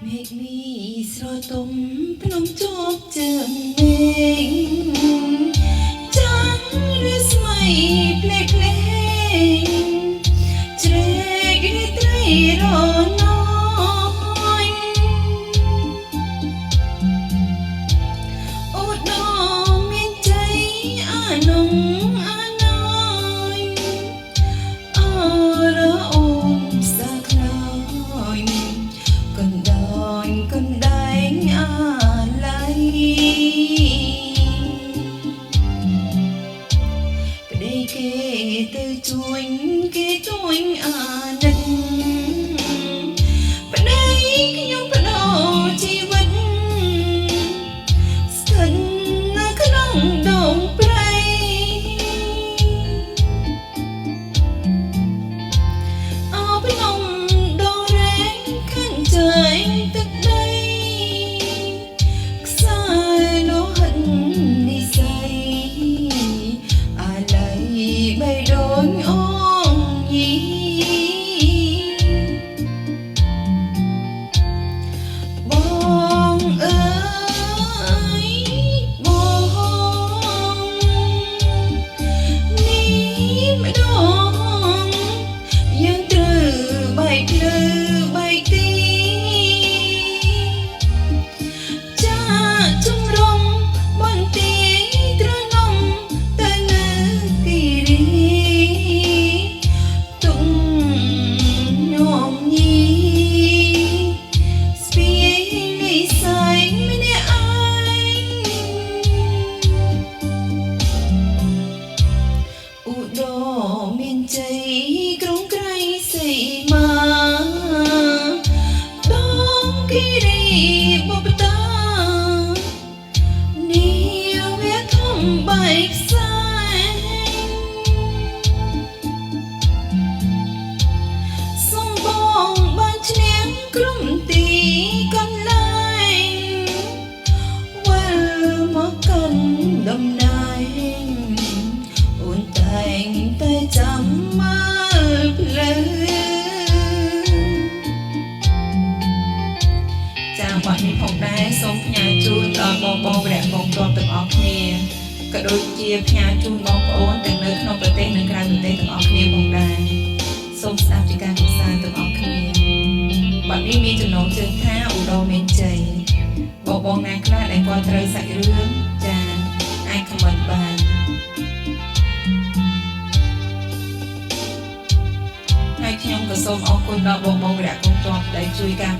មេឃនេះស្រទុំភ្នំជាប់ជើងមេឃចានឬស្មៃផ្លេកផ្លេងជ្រែករីត្រីរណយអូដមានใจអានងអាណយអរអូនសាខ្លាយកណ្ដាញកណ្ដែងអាឡ័យប្តីគេទៅជួយគេជួយអាណិតប្តីខ្ញុំបដោជីវិតស្ថិតនៅក្នុងដងព្រៃអោភ្នំដងរែងខាងជើងទឹកដីខ្សែលោហិតនិស័យអាឡ័យបីដូនអូនយីបងអើយបងនេះម្ដងយើងត្រូវបែកភ្លឺបែកទីចាជំរំបន្ទាយត្រនំទៅលើគិរីទុំញោមញីស្ពាយនិស័យម្នាក់ឯងឧត្តរមានជ័យក្រុងក្រៃសីមាដងគិរីបុព្វតានាវាធំបែកផ្សែងសូមបងបានឈ្នះក្រុមទីកន្លែងវិលមកកាន់តំណែងអូនតែងតែចាំមើលផ្លូវចាបទនេះផងដែរសូមផ្ញើជូនដល់បងវរៈបងប្រុសទាំងអស់គ្នាក៏ដូចជាផ្ញើជូនបងប្អូនទាំងនៅក្នុងប្រទេសនិងក្រៅប្រទេសទាំងអស់គ្នាផងដែរសូមស្ដាប់ពីការពិសាទាំងអស់គ្នាបទនេះមានចំណងជើងថាឧត្តរមានជ័យបងណាខ្លះដែលគាត់ត្រូវសាច់រឿងចាអាចខមមិនបានហើយខ្ញុំក៏សូមអរគុណដល់បងវរៈកងទ័ពដែលជួយការ